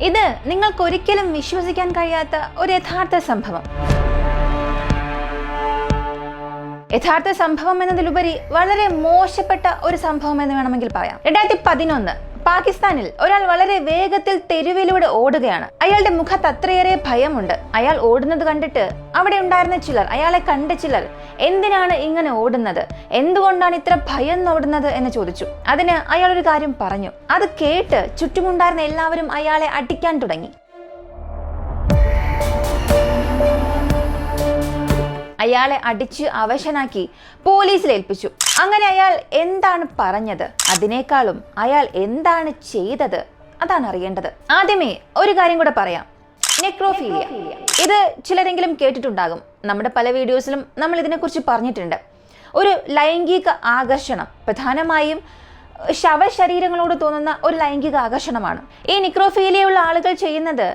ഇത് നിങ്ങൾക്കൊരിക്കലും വിശ്വസിക്കാൻ കഴിയാത്ത ഒരു യഥാർത്ഥ സംഭവം. യഥാർത്ഥ സംഭവം എന്നതിലുപരി വളരെ മോശപ്പെട്ട ഒരു സംഭവം എന്ന് വേണമെങ്കിൽ പറയാം. 2011 പാകിസ്ഥാനിൽ ഒരാൾ വളരെ വേഗത്തിൽ തെരുവിലൂടെ ഓടുകയാണ്. അയാളുടെ മുഖത്ത് അത്രയേറെ ഭയമുണ്ട്. അയാൾ ഓടുന്നത് കണ്ടിട്ട് അവിടെ ഉണ്ടായിരുന്ന ചിലർ, അയാളെ കണ്ട ചിലർ, എന്തിനാണ് ഇങ്ങനെ ഓടുന്നത്, എന്തുകൊണ്ടാണ് ഇത്ര ഭയം ഓടുന്നത് എന്ന് ചോദിച്ചു. അതിന് അയാൾ ഒരു കാര്യം പറഞ്ഞു. അത് കേട്ട് ചുറ്റുമുണ്ടായിരുന്ന എല്ലാവരും അയാളെ അടിക്കാൻ തുടങ്ങി. അയാളെ അടിച്ച് അവശനാക്കി പോലീസിൽ ഏൽപ്പിച്ചു. അങ്ങനെ അയാൾ എന്താണ് പറഞ്ഞത്, അതിനേക്കാളും അയാൾ എന്താണ് ചെയ്തത്, അതാണ് അറിയേണ്ടത്. ആദ്യമേ ഒരു കാര്യം കൂടെ പറയാം. നെക്രോഫീലിയ, ഇത് ചിലരെങ്കിലും കേട്ടിട്ടുണ്ടാകും. നമ്മുടെ പല വീഡിയോസിലും നമ്മൾ ഇതിനെക്കുറിച്ച് പറഞ്ഞിട്ടുണ്ട്. ഒരു ലൈംഗിക ആകർഷണം, പ്രധാനമായും ശവശരീരങ്ങളോട് തോന്നുന്ന ഒരു ലൈംഗിക ആകർഷണമാണ്. ഈ നെക്രോഫീലിയ ഉള്ള ആളുകൾ ചെയ്യുന്നത്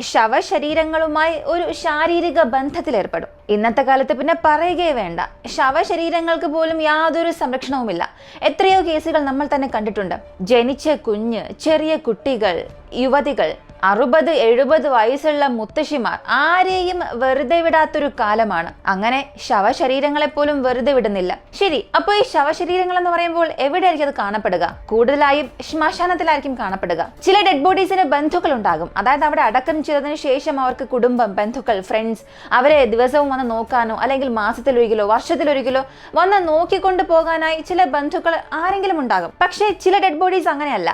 ശവശരീരങ്ങളുമായി ഒരു ശാരീരിക ബന്ധത്തിലേർപ്പെടും. ഇന്നത്തെ കാലത്ത് പിന്നെ പറയുകയേ വേണ്ട, ശവശരീരങ്ങൾക്ക് പോലും യാതൊരു സംരക്ഷണവുമില്ല. എത്രയോ കേസുകൾ നമ്മൾ തന്നെ കണ്ടിട്ടുണ്ട്. ജനിച്ച കുഞ്ഞ്, ചെറിയ കുട്ടികൾ, യുവതികൾ, 60-70 വയസ്സുള്ള മുത്തശ്ശിമാർ, ആരെയും വെറുതെ വിടാത്തൊരു കാലമാണ്. അങ്ങനെ ശവശരീരങ്ങളെപ്പോലും വെറുതെ വിടുന്നില്ല. ശരി, അപ്പോൾ ഈ ശവശരീരങ്ങൾ എന്ന് പറയുമ്പോൾ എവിടെയായിരിക്കും അത് കാണപ്പെടുക? കൂടുതലായും ശ്മശാനത്തിലായിരിക്കും കാണപ്പെടുക. ചില ഡെഡ് ബോഡീസിന് ബന്ധുക്കൾ ഉണ്ടാകും. അതായത് അവിടെ അടക്കം ചെയ്തതിനു ശേഷം അവർക്ക് കുടുംബം, ബന്ധുക്കൾ, ഫ്രണ്ട്സ് അവരെ ദിവസവും വന്ന് നോക്കാനോ അല്ലെങ്കിൽ മാസത്തിലൊരിക്കലോ വർഷത്തിലൊരിക്കലോ വന്ന് നോക്കിക്കൊണ്ട് പോകാനായി ചില ബന്ധുക്കൾ ആരെങ്കിലും ഉണ്ടാകും. പക്ഷേ ചില ഡെഡ് ബോഡീസ് അങ്ങനെയല്ല.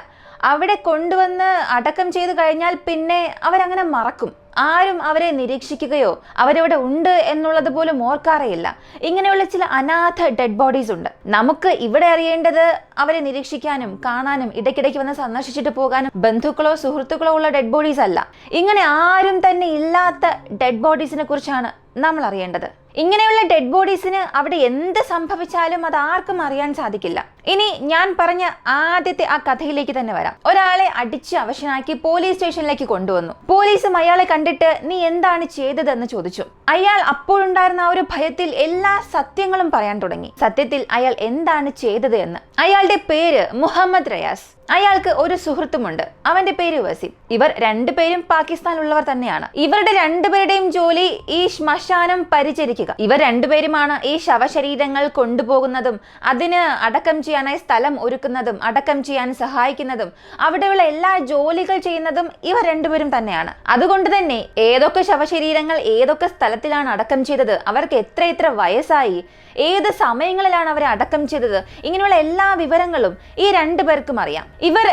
അവിടെ കൊണ്ടുവന്ന് അടക്കം ചെയ്ത് കഴിഞ്ഞാൽ പിന്നെ അവരങ്ങനെ മറക്കും. ആരും അവരെ നിരീക്ഷിക്കുകയോ അവരവിടെ ഉണ്ട് എന്നുള്ളത് പോലും ഓർക്കാറേയില്ല. ഇങ്ങനെയുള്ള ചില അനാഥ ഡെഡ് ബോഡീസ് ഉണ്ട്. നമുക്ക് ഇവിടെ അറിയേണ്ടത് അവരെ നിരീക്ഷിക്കാനും കാണാനും ഇടയ്ക്കിടയ്ക്ക് വന്ന് സന്ദർശിച്ചിട്ട് പോകാനും ബന്ധുക്കളോ സുഹൃത്തുക്കളോ ഉള്ള ഡെഡ് ബോഡീസ് അല്ല. ഇങ്ങനെ ആരും തന്നെ ഇല്ലാത്ത ഡെഡ് ബോഡീസിനെ കുറിച്ചാണ് നമ്മൾ അറിയേണ്ടത്. ഇങ്ങനെയുള്ള ഡെഡ് ബോഡീസിന് അവിടെ എന്ത് സംഭവിച്ചാലും അത് ആർക്കും അറിയാൻ സാധിക്കില്ല. ഇനി ഞാൻ പറഞ്ഞ ആദ്യത്തെ ആ കഥയിലേക്ക് തന്നെ വരാം. ഒരാളെ അടിച്ച് അവശനാക്കി പോലീസ് സ്റ്റേഷനിലേക്ക് കൊണ്ടുവന്നു. പോലീസും അയാളെ കണ്ടിട്ട് നീ എന്താണ് ചെയ്തതെന്ന് ചോദിച്ചു. അയാൾ അപ്പോഴുണ്ടായിരുന്ന ആ ഒരു ഭയത്തിൽ എല്ലാ സത്യങ്ങളും പറയാൻ തുടങ്ങി. സത്യത്തിൽ അയാൾ എന്താണ് ചെയ്തത് എന്ന്. അയാളുടെ പേര് മുഹമ്മദ് റയാസ്. അയാൾക്ക് ഒരു സുഹൃത്തുമുണ്ട്. അവന്റെ പേര് വസീം. ഇവർ രണ്ടുപേരും പാകിസ്ഥാനിലുള്ളവർ തന്നെയാണ്. ഇവരുടെ രണ്ടുപേരുടെയും ജോലി ഈ ശ്മശാനം പരിചരിക്കുക. ഇവർ രണ്ടുപേരുമാണ് ഈ ശവശരീരങ്ങൾ കൊണ്ടുപോകുന്നതും അതിന് അടക്കം ചെയ്യാനായി സ്ഥലം ഒരുക്കുന്നതും അടക്കം ചെയ്യാൻ സഹായിക്കുന്നതും അവിടെയുള്ള എല്ലാ ജോലികൾ ചെയ്യുന്നതും ഇവർ രണ്ടുപേരും തന്നെയാണ്. അതുകൊണ്ട് തന്നെ ഏതൊക്കെ ശവശരീരങ്ങൾ ഏതൊക്കെ സ്ഥലത്തിലാണ് അടക്കം ചെയ്തത്, അവർക്ക് എത്ര വയസ്സായി, ഏത് സമയങ്ങളിലാണ് അവരെ അടക്കം ചെയ്തത്, ഇങ്ങനെയുള്ള എല്ലാ വിവരങ്ങളും ഈ രണ്ടുപേർക്കും അറിയാം. ഇവർ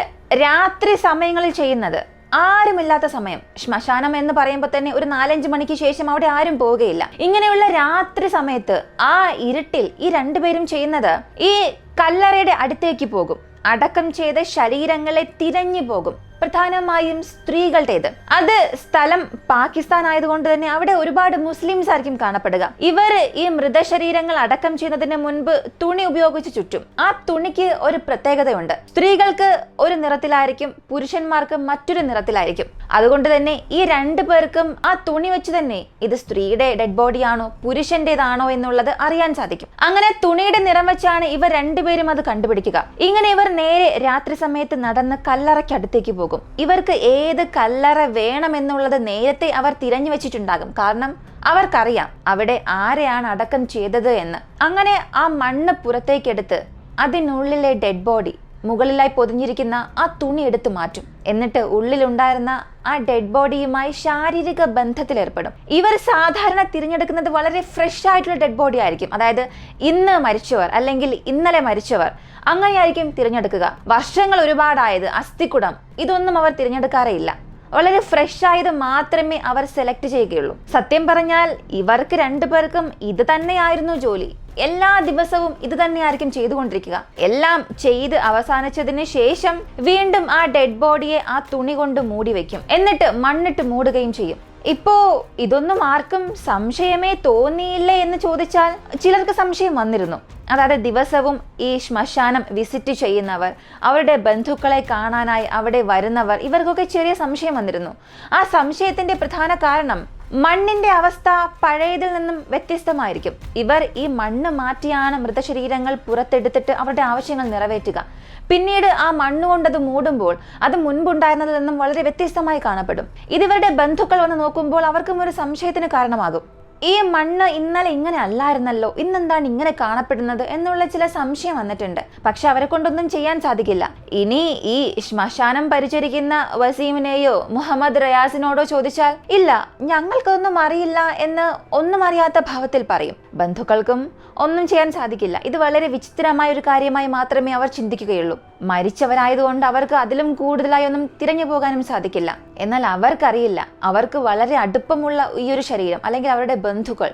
രാത്രി സമയങ്ങളിൽ ചെയ്യുന്നത്, ആരുമില്ലാത്ത സമയം, ശ്മശാനം എന്ന് പറയുമ്പോൾ തന്നെ ഒരു 4-5 മണിക്ക് ശേഷം അവിടെ ആരും പോവുകയില്ല. ഇങ്ങനെയുള്ള രാത്രി സമയത്ത് ആ ഇരുട്ടിൽ ഈ രണ്ടുപേരും ചെയ്യുന്നത് ഈ കല്ലറയുടെ അടുത്തേക്ക് പോകും. അടക്കം ചെയ്ത ശരീരങ്ങളെ തിരഞ്ഞു പോകും. പ്രധാനമായും സ്ത്രീകളുടേത്. അത് സ്ഥലം പാകിസ്ഥാൻ ആയതുകൊണ്ട് തന്നെ അവിടെ ഒരുപാട് മുസ്ലിംസ് ആയിരിക്കും കാണപ്പെടുക. ഇവർ ഈ മൃതശരീരങ്ങൾ അടക്കം ചെയ്യുന്നതിന് മുൻപ് തുണി ഉപയോഗിച്ച് ചുറ്റും. ആ തുണിക്ക് ഒരു പ്രത്യേകതയുണ്ട്. സ്ത്രീകൾക്ക് ഒരു നിറത്തിലായിരിക്കും, പുരുഷന്മാർക്ക് മറ്റൊരു നിറത്തിലായിരിക്കും. അതുകൊണ്ട് തന്നെ ഈ രണ്ടു പേർക്കും ആ തുണി വെച്ച് തന്നെ ഇത് സ്ത്രീയുടെ ഡെഡ് ബോഡിയാണോ പുരുഷന്റേതാണോ എന്നുള്ളത് അറിയാൻ സാധിക്കും. അങ്ങനെ തുണിയുടെ നിറം വെച്ചാണ് ഇവർ രണ്ടുപേരും അത് കണ്ടുപിടിക്കുക. ഇങ്ങനെ ഇവർ നേരെ രാത്രി സമയത്ത് നടന്ന് കല്ലറയ്ക്കടുത്തേക്ക് പോകും. ഇവർക്ക് ഏത് കല്ലറ വേണമെന്നുള്ളത് നേരത്തെ അവർ തിരഞ്ഞു വെച്ചിട്ടുണ്ടാകും. കാരണം അവർക്കറിയാം അവിടെ ആരെയാണ് അടക്കം ചെയ്തത് എന്ന്. അങ്ങനെ ആ മണ്ണ് പുറത്തേക്കെടുത്ത് അതിനുള്ളിലെ ഡെഡ് ബോഡി, മുകളിലായി പൊതിഞ്ഞിരിക്കുന്ന ആ തുണി എടുത്തു മാറ്റും. എന്നിട്ട് ഉള്ളിലുണ്ടായിരുന്ന ആ ഡെഡ് ബോഡിയുമായി ശാരീരിക ബന്ധത്തിലേർപ്പെടും. ഇവർ സാധാരണ തിരഞ്ഞെടുക്കുന്നത് വളരെ ഫ്രഷ് ആയിട്ടുള്ള ഡെഡ് ബോഡി ആയിരിക്കും. അതായത് ഇന്ന് മരിച്ചവർ അല്ലെങ്കിൽ ഇന്നലെ മരിച്ചവർ, അങ്ങനെയായിരിക്കും തിരഞ്ഞെടുക്കുക. വർഷങ്ങൾ ഒരുപാടായത്, അസ്ഥിക്കുടം, ഇതൊന്നും അവർ തിരഞ്ഞെടുക്കാറേയില്ല. വളരെ ഫ്രഷ് ആയത് മാത്രമേ അവർ സെലക്ട് ചെയ്യുകയുള്ളൂ. സത്യം പറഞ്ഞാൽ ഇവർക്ക് രണ്ടുപേർക്കും ഇത് തന്നെയായിരുന്നു ജോലി. എല്ലാ ദിവസവും ഇത് തന്നെയായിരിക്കും ചെയ്തുകൊണ്ടിരിക്കുക. എല്ലാം ചെയ്ത് അവസാനിച്ചതിന് ശേഷം വീണ്ടും ആ ഡെഡ് ബോഡിയെ ആ തുണി കൊണ്ട് മൂടി വെക്കും. എന്നിട്ട് മണ്ണിട്ട് മൂടുകയും ചെയ്യും. ഇപ്പോ ഇതൊന്നും ആർക്കും സംശയമേ തോന്നിയില്ലേ എന്ന് ചോദിച്ചാൽ ചിലർക്ക് സംശയം വന്നിരുന്നു. അതായത് ദിവസവും ഈ ശ്മശാനം വിസിറ്റ് ചെയ്യുന്നവർ, അവരുടെ ബന്ധുക്കളെ കാണാനായി അവിടെ വരുന്നവർ, ഇവർക്കൊക്കെ ചെറിയ സംശയം വന്നിരുന്നു. ആ സംശയത്തിന്റെ പ്രധാന കാരണം മണ്ണിന്റെ അവസ്ഥ പഴയതിൽ നിന്നും വ്യത്യസ്തമായിരിക്കും. ഇവർ ഈ മണ്ണ് മാറ്റിയാണ് മൃതശരീരങ്ങൾ പുറത്തെടുത്തിട്ട് അവരുടെ ആവശ്യങ്ങൾ നിറവേറ്റുക. പിന്നീട് ആ മണ്ണുകൊണ്ടത് മൂടുമ്പോൾ അത് മുൻപുണ്ടായിരുന്നതിൽ നിന്നും വളരെ വ്യത്യസ്തമായി കാണപ്പെടും. ഇതിവരുടെ ബന്ധുക്കൾ വന്ന് നോക്കുമ്പോൾ അവർക്കും ഒരു സംശയത്തിന് കാരണമാകും. ഈ മണ്ണ് ഇന്നലെ ഇങ്ങനെ അല്ലായിരുന്നല്ലോ, ഇന്നെന്താണ് ഇങ്ങനെ കാണപ്പെടുന്നത് എന്നുള്ള ചില സംശയം വന്നിട്ടുണ്ട്. പക്ഷെ അവരെ കൊണ്ടൊന്നും ചെയ്യാൻ സാധിക്കില്ല. ഇനി ഈ ശ്മശാനം പരിചരിക്കുന്ന വസീമിനെയോ മുഹമ്മദ് റിയാസിനോടോ ചോദിച്ചാൽ ഇല്ല, ഞങ്ങൾക്കൊന്നും അറിയില്ല എന്ന് ഒന്നും അറിയാത്ത ഭാവത്തിൽ പറയും. ബന്ധുക്കൾക്കും ഒന്നും ചെയ്യാൻ സാധിക്കില്ല. ഇത് വളരെ വിചിത്രമായ ഒരു കാര്യമായി മാത്രമേ അവർ ചിന്തിക്കുകയുള്ളൂ. മരിച്ചവരായതുകൊണ്ട് അവർക്ക് അതിലും കൂടുതലായി ഒന്നും തിരഞ്ഞു പോകാനും സാധിക്കില്ല. എന്നാൽ അവർക്കറിയില്ല, അവർക്ക് വളരെ അടുപ്പമുള്ള ഈ ഒരു ശരീരം അല്ലെങ്കിൽ അവരുടെ ബന്ധുക്കൾ,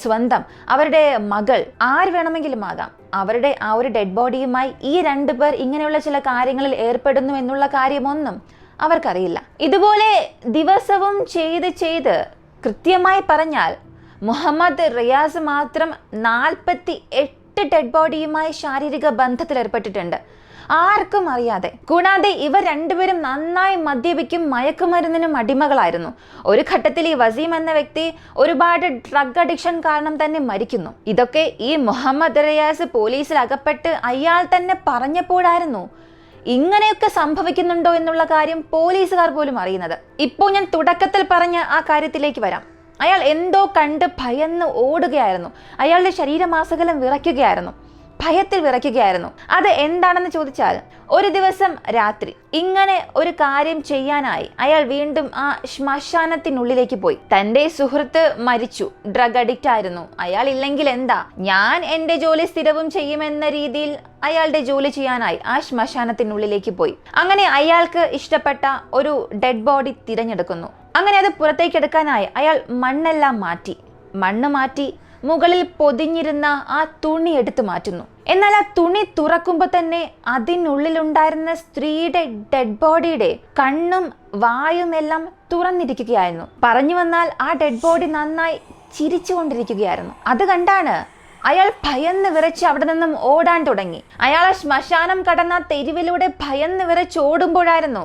സ്വന്തം അവരുടെ മകൾ, ആര് വേണമെങ്കിലും ആകാം, അവരുടെ ആ ഒരു ഡെഡ് ബോഡിയുമായി ഈ രണ്ടുപേർ ഇങ്ങനെയുള്ള ചില കാര്യങ്ങളിൽ ഏർപ്പെടുന്നു എന്നുള്ള കാര്യമൊന്നും അവർക്കറിയില്ല. ഇതുപോലെ ദിവസവും ചെയ്ത് കൃത്യമായി പറഞ്ഞാൽ മുഹമ്മദ് റിയാസ് മാത്രം 48 ഡെഡ് ബോഡിയുമായി ശാരീരിക ബന്ധത്തിൽ ഏർപ്പെട്ടിട്ടുണ്ട്, ആർക്കും അറിയാതെ. കൂടാതെ ഇവർ രണ്ടുപേരും നന്നായി മദ്യപിക്കും, മയക്കുമരുന്നിനും അടിമകളായിരുന്നു. ഒരു ഘട്ടത്തിൽ ഈ വസീം എന്ന വ്യക്തി ഒരുപാട് ഡ്രഗ് അഡിക്ഷൻ കാരണം തന്നെ മരിക്കുന്നു. ഇതൊക്കെ ഈ മുഹമ്മദ് റിയാസ് പോലീസിൽ അകപ്പെട്ട് അയാൾ തന്നെ പറഞ്ഞപ്പോഴായിരുന്നു ഇങ്ങനെയൊക്കെ സംഭവിക്കുന്നുണ്ടോ എന്നുള്ള കാര്യം പോലീസുകാർ പോലും അറിയുന്നത്. ഇപ്പോൾ ഞാൻ തുടക്കത്തിൽ പറഞ്ഞ ആ കാര്യത്തിലേക്ക് വരാം. അയാൾ എന്തോ കണ്ട് ഭയന്ന് ഓടുകയായിരുന്നു. അയാളുടെ ശരീരമാസകലം വിറയ്ക്കുകയായിരുന്നു, ഭയത്തിൽ വിറയ്ക്കുകയായിരുന്നു. അത് എന്താണെന്ന് ചോദിച്ചാൽ, ഒരു ദിവസം രാത്രി ഇങ്ങനെ ഒരു കാര്യം ചെയ്യാനായി അയാൾ വീണ്ടും ആ ശ്മശാനത്തിനുള്ളിലേക്ക് പോയി. തന്റെ സുഹൃത്ത് മരിച്ചു, ഡ്രഗ് അഡിക്റ്റ് ആയിരുന്നു. അയാൾ ഇല്ലെങ്കിൽ എന്താ, ഞാൻ എന്റെ ജോലി സ്ഥിരവും ചെയ്യുമെന്ന രീതിയിൽ അയാളുടെ ജോലി ചെയ്യാനായി ആ ശ്മശാനത്തിനുള്ളിലേക്ക് പോയി. അങ്ങനെ അയാൾക്ക് ഇഷ്ടപ്പെട്ട ഒരു ഡെഡ് ബോഡി തിരഞ്ഞെടുക്കുന്നു. അങ്ങനെ അത് പുറത്തേക്ക് എടുക്കാനായി അയാൾ മണ്ണെല്ലാം മാറ്റി മുകളിൽ പൊതിഞ്ഞിരുന്ന ആ തുണി എടുത്തു മാറ്റുന്നു. എന്നാൽ ആ തുണി തുറക്കുമ്പോൾ തന്നെ അതിനുള്ളിലുണ്ടായിരുന്ന സ്ത്രീയുടെ ഡെഡ് ബോഡിയുടെ കണ്ണും വായും എല്ലാം തുറന്നിരിക്കുകയായിരുന്നു. പറഞ്ഞു വന്നാൽ ആ ഡെഡ് ബോഡി നന്നായി ചിരിച്ചുകൊണ്ടിരിക്കുകയായിരുന്നു. അത് കണ്ടാണ് അയാൾ ഭയന്ന് വിറച്ച് അവിടെ നിന്നും ഓടാൻ തുടങ്ങി. അയാൾ ആ ശ്മശാനം കടന്ന തെരുവിലൂടെ ഭയന്ന് വിറച്ച് ഓടുമ്പോഴായിരുന്നു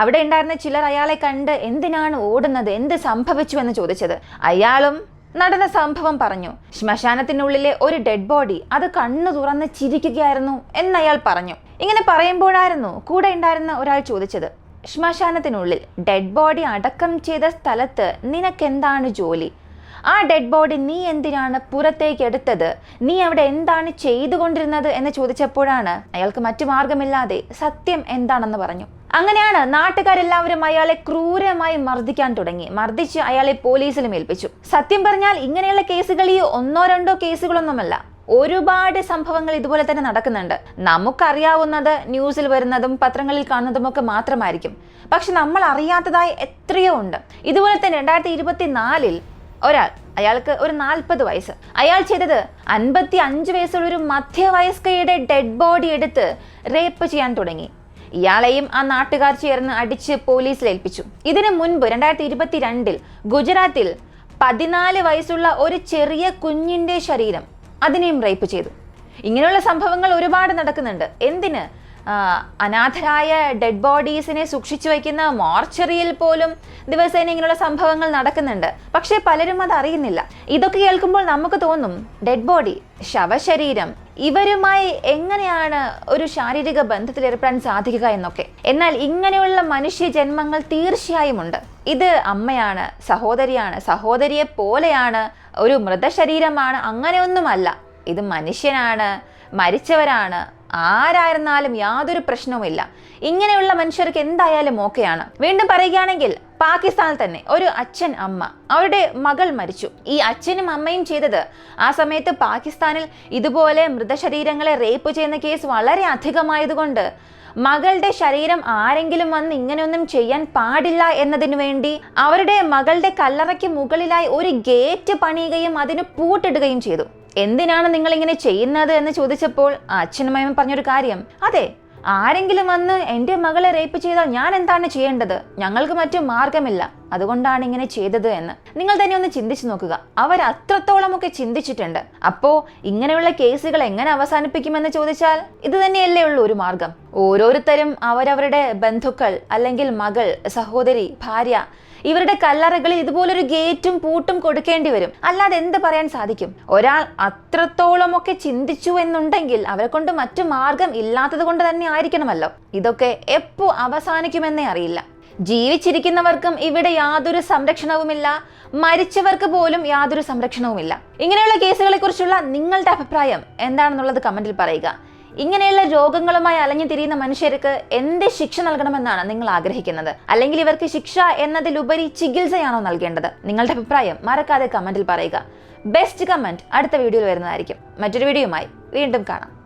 അവിടെ ഉണ്ടായിരുന്ന ചിലർ അയാളെ കണ്ട് എന്തിനാണ് ഓടുന്നത്, എന്ത് സംഭവിച്ചു എന്ന് ചോദിച്ചത്. അയാളും നടന്ന സംഭവം പറഞ്ഞു. ശ്മശാനത്തിനുള്ളിലെ ഒരു ഡെഡ് ബോഡി അത് കണ്ണു തുറന്ന് ചിരിക്കുകയായിരുന്നു എന്നയാൾ പറഞ്ഞു. ഇങ്ങനെ പറയുമ്പോഴായിരുന്നു കൂടെ ഉണ്ടായിരുന്ന ഒരാൾ ചോദിച്ചത്, ശ്മശാനത്തിനുള്ളിൽ ഡെഡ് ബോഡി അടക്കം ചെയ്ത സ്ഥലത്ത് നിനക്കെന്താണ് ജോലി? ആ ഡെഡ് ബോഡി നീ എന്തിനാണ് പുറത്തേക്ക് എടുത്തത്? നീ അവിടെ എന്താണ് ചെയ്തുകൊണ്ടിരുന്നത് എന്ന് ചോദിച്ചപ്പോഴാണ് അയാൾക്ക് മറ്റു മാർഗമില്ലാതെ സത്യം എന്താണെന്ന് പറഞ്ഞു. അങ്ങനെയാണ് നാട്ടുകാരെല്ലാവരും അയാളെ ക്രൂരമായി മർദ്ദിക്കാൻ തുടങ്ങി. മർദ്ദിച്ച് അയാളെ പോലീസിലും ഏൽപ്പിച്ചു. സത്യം പറഞ്ഞാൽ ഇങ്ങനെയുള്ള കേസുകൾ ഈ 1-2 കേസുകളൊന്നുമല്ല, ഒരുപാട് സംഭവങ്ങൾ ഇതുപോലെ തന്നെ നടക്കുന്നുണ്ട്. നമുക്കറിയാവുന്നത് ന്യൂസിൽ വരുന്നതും പത്രങ്ങളിൽ കാണുന്നതും ഒക്കെ മാത്രമായിരിക്കും. പക്ഷെ നമ്മൾ അറിയാത്തതായി എത്രയോ ഉണ്ട്. ഇതുപോലെ തന്നെ 2024 ഒരാൾ, അയാൾക്ക് ഒരു 40 വയസ്സ്, അയാൾ ചെയ്തത് 55 വയസ്സുള്ള ഒരു മധ്യവയസ്കയുടെ ഡെഡ് ബോഡി എടുത്ത് റേപ്പ് ചെയ്യാൻ തുടങ്ങി. ഇയാളെയും ആ നാട്ടുകാർ ചേർന്ന് അടിച്ച് പോലീസിൽ ഏൽപ്പിച്ചു. ഇതിനു മുൻപ് 2022 ഗുജറാത്തിൽ 14 വയസ്സുള്ള ഒരു ചെറിയ കുഞ്ഞിന്റെ ശരീരം അതിനെയും റേപ്പ് ചെയ്തു. ഇങ്ങനെയുള്ള സംഭവങ്ങൾ ഒരുപാട് നടക്കുന്നുണ്ട്. എന്തിന്, അനാഥരായ ഡെഡ് ബോഡീസിനെ സൂക്ഷിച്ചു വയ്ക്കുന്ന മോർച്ചറിയിൽ പോലും ദിവസേന ഇങ്ങനെയുള്ള സംഭവങ്ങൾ നടക്കുന്നുണ്ട്. പക്ഷെ പലരും അത് അറിയുന്നില്ല. ഇതൊക്കെ കേൾക്കുമ്പോൾ നമുക്ക് തോന്നും, ഡെഡ് ബോഡി, ശവശരീരം, ഇവരുമായി എങ്ങനെയാണ് ഒരു ശാരീരിക ബന്ധത്തിൽ ഏർപ്പെടാൻ സാധിക്കുക എന്നൊക്കെ. എന്നാൽ ഇങ്ങനെയുള്ള മനുഷ്യ ജന്മങ്ങൾ തീർച്ചയായും ഉണ്ട്. ഇത് അമ്മയാണ്, സഹോദരിയാണ്, സഹോദരിയെ പോലെയാണ്, ഒരു മൃതശരീരമാണ്, അങ്ങനെയൊന്നുമല്ല. ഇത് മനുഷ്യനാണ്, മരിച്ചവരാണ്, ആരായിരുന്നാലും യാതൊരു പ്രശ്നവുമില്ല. ഇങ്ങനെയുള്ള മനുഷ്യർക്ക് എന്തായാലും ഓക്കെയാണ്. വീണ്ടും പറയുകയാണെങ്കിൽ, പാകിസ്ഥാനിൽ തന്നെ ഒരു അച്ഛൻ, അമ്മ, അവരുടെ മകൾ മരിച്ചു. ഈ അച്ഛനും അമ്മയും ചെയ്തത്, ആ സമയത്ത് പാകിസ്ഥാനിൽ ഇതുപോലെ മൃതശരീരങ്ങളെ റേപ്പ് ചെയ്യുന്ന കേസ് വളരെ അധികമായതുകൊണ്ട് മകളുടെ ശരീരം ആരെങ്കിലും വന്ന് ഇങ്ങനെയൊന്നും ചെയ്യാൻ പാടില്ല എന്നതിനു വേണ്ടി അവരുടെ മകളുടെ കല്ലറയ്ക്ക് മുകളിലായി ഒരു ഗേറ്റ് പണിയുകയും അതിന് പൂട്ടിടുകയും ചെയ്തു. എന്തിനാണ് നിങ്ങൾ ഇങ്ങനെ ചെയ്യുന്നത് എന്ന് ചോദിച്ചപ്പോൾ അച്ഛനുമയും പറഞ്ഞൊരു കാര്യം, അതെ, ആരെങ്കിലും വന്ന് എൻ്റെ മകളെ റേപ്പ് ചെയ്താൽ ഞാൻ എന്താണ് ചെയ്യേണ്ടത്? ഞങ്ങൾക്ക് മറ്റു മാർഗമില്ല, അതുകൊണ്ടാണ് ഇങ്ങനെ ചെയ്തത് എന്ന്. നിങ്ങൾ തന്നെ ഒന്ന് ചിന്തിച്ചു നോക്കുക. അവർ അത്രത്തോളമൊക്കെ ചിന്തിച്ചിട്ടുണ്ട്. അപ്പോ ഇങ്ങനെയുള്ള കേസുകൾ എങ്ങനെ അവസാനിപ്പിക്കുമെന്ന് ചോദിച്ചാൽ ഇത് തന്നെയല്ലേ ഉള്ളൂ ഒരു മാർഗം. ഓരോരുത്തരും അവരവരുടെ ബന്ധുക്കൾ അല്ലെങ്കിൽ മകൾ, സഹോദരി, ഭാര്യ ഇവരുടെ കല്ലറകളിൽ ഇതുപോലൊരു ഗേറ്റും പൂട്ടും കൊടുക്കേണ്ടി വരും. അല്ലാതെ എന്ത് പറയാൻ സാധിക്കും? ഒരാൾ അത്രത്തോളമൊക്കെ ചിന്തിച്ചു എന്നുണ്ടെങ്കിൽ അവരെ കൊണ്ട് മറ്റു മാർഗം ഇല്ലാത്തത് കൊണ്ട് തന്നെ ആയിരിക്കണമല്ലോ. ഇതൊക്കെ എപ്പോ അവസാനിക്കുമെന്നേ അറിയില്ല. ജീവിച്ചിരിക്കുന്നവർക്കും ഇവിടെ യാതൊരു സംരക്ഷണവുമില്ല, മരിച്ചവർക്ക് പോലും യാതൊരു സംരക്ഷണവുമില്ല. ഇങ്ങനെയുള്ള കേസുകളെ കുറിച്ചുള്ള നിങ്ങളുടെ അഭിപ്രായം എന്താണെന്നുള്ളത് കമന്റിൽ പറയുക. ഇങ്ങനെയുള്ള രോഗങ്ങളുമായി അലഞ്ഞു തിരിയുന്ന മനുഷ്യർക്ക് എന്ത് ശിക്ഷ നൽകണമെന്നാണ് നിങ്ങൾ ആഗ്രഹിക്കുന്നത്? അല്ലെങ്കിൽ ഇവർക്ക് ശിക്ഷ എന്നതിലുപരി ചികിത്സയാണോ നൽകേണ്ടത്? നിങ്ങളുടെ അഭിപ്രായം മറക്കാതെ കമന്റിൽ പറയുക. ബെസ്റ്റ് കമന്റ് അടുത്ത വീഡിയോയിൽ വരുന്നതായിരിക്കും. മറ്റൊരു വീഡിയോയുമായി വീണ്ടും കാണാം.